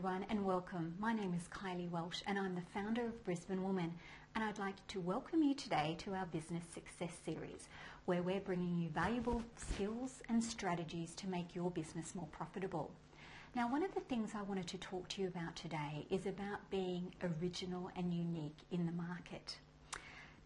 everyone and welcome. My name is Kylie Welsh and I'm the founder of Brisbane Woman, and I'd like to welcome you today to our Business Success Series, where we're bringing you valuable skills and strategies to make your business more profitable. Now, one of the things I wanted to talk to you about today is about being original and unique in the market.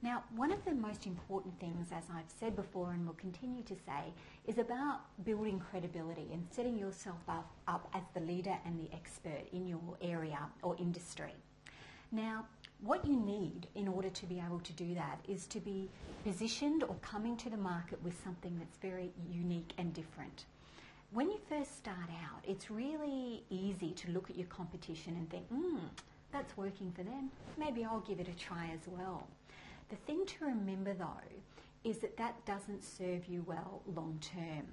Now, one of the most important things, as I've said before and will continue to say, is about building credibility and setting yourself up as the leader and the expert in your area or industry. Now, what you need in order to be able to do that is to be positioned or coming to the market with something that's very unique and different. When you first start out, it's really easy to look at your competition and think, that's working for them, maybe I'll give it a try as well. The thing to remember though is that that doesn't serve you well long term.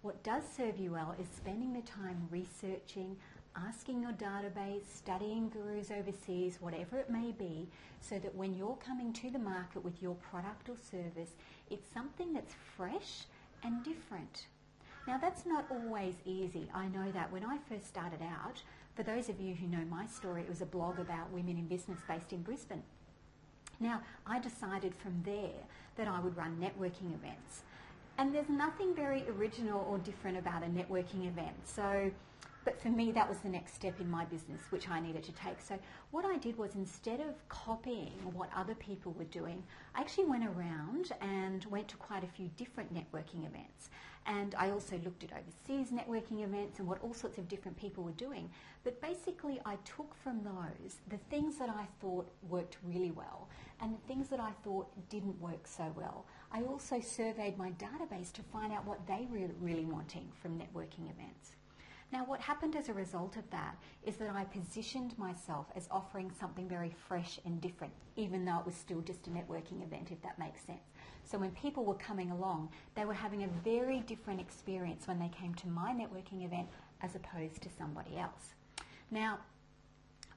What does serve you well is spending the time researching, asking your database, studying gurus overseas, whatever it may be, so that when you're coming to the market with your product or service, it's something that's fresh and different. Now, that's not always easy. I know that when I first started out, for those of you who know my story, it was a blog about women in business based in Brisbane. Now, I decided from there that I would run networking events. And there's nothing very original or different about a networking event. But for me, that was the next step in my business, which I needed to take. So what I did was, instead of copying what other people were doing, I actually went around and went to quite a few different networking events. And I also looked at overseas networking events and what all sorts of different people were doing. But basically, I took from those the things that I thought worked really well and the things that I thought didn't work so well. I also surveyed my database to find out what they were really wanting from networking events. Now, what happened as a result of that is that I positioned myself as offering something very fresh and different, even though it was still just a networking event, if that makes sense. So when people were coming along, they were having a very different experience when they came to my networking event as opposed to somebody else. Now,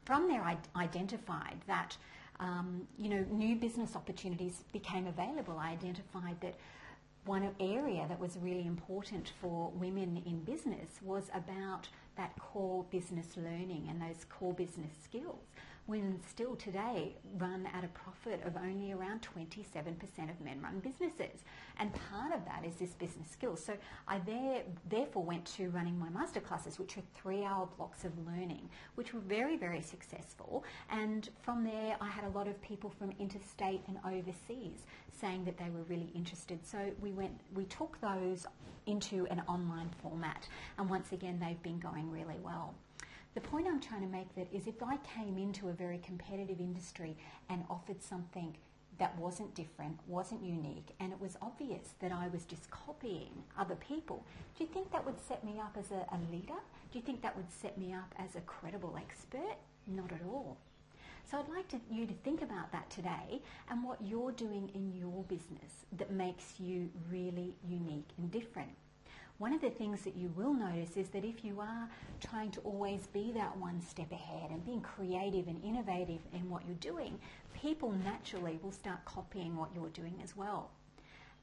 from there, I identified that new business opportunities became available. I identified that one area that was really important for women in business was about that core business learning and those core business skills. Women still today run at a profit of only around 27% of men-run businesses. And part of that is this business skills. So I therefore went to running my masterclasses, which are 3-hour blocks of learning, which were very, very successful. And from there, I had a lot of people from interstate and overseas saying that they were really interested. So we took those into an online format. And once again, they've been going really well. The point I'm trying to make that is, if I came into a very competitive industry and offered something that wasn't different, wasn't unique, and it was obvious that I was just copying other people, do you think that would set me up as a leader? Do you think that would set me up as a credible expert? Not at all. So I'd like you to think about that today and what you're doing in your business that makes you really unique and different. One of the things that you will notice is that if you are trying to always be that one step ahead and being creative and innovative in what you're doing, people naturally will start copying what you're doing as well.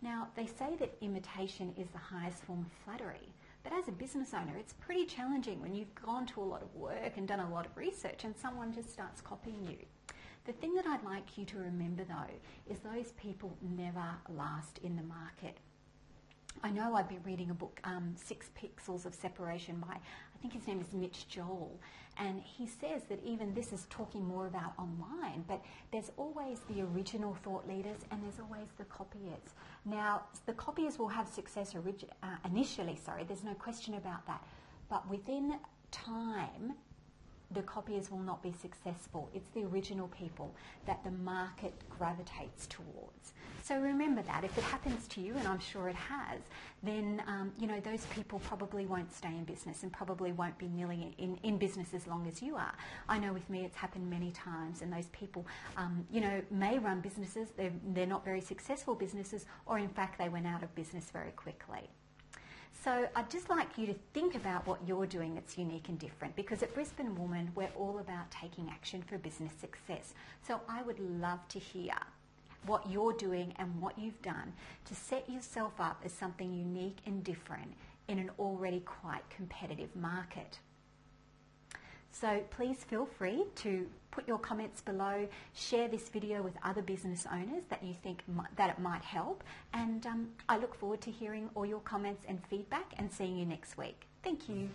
Now, they say that imitation is the highest form of flattery, but as a business owner, it's pretty challenging when you've gone to a lot of work and done a lot of research and someone just starts copying you. The thing that I'd like you to remember though is those people never last in the market. I know I've been reading a book, 6 Pixels of Separation by, I think his name is Mitch Joel, and he says that even this is talking more about online, but there's always the original thought leaders and there's always the copiers. Now, the copiers will have success initially, there's no question about that, but within time, the copiers will not be successful. It's the original people that the market gravitates towards. So remember that. If it happens to you, and I'm sure it has, then those people probably won't stay in business and probably won't be nearly in business as long as you are. I know with me it's happened many times, and those people may run businesses, they're not very successful businesses, or in fact they went out of business very quickly. So I'd just like you to think about what you're doing that's unique and different, because at Brisbane Woman, we're all about taking action for business success. So I would love to hear what you're doing and what you've done to set yourself up as something unique and different in an already quite competitive market. So please feel free to put your comments below, share this video with other business owners that you think that it might help, and I look forward to hearing all your comments and feedback and seeing you next week. Thank you.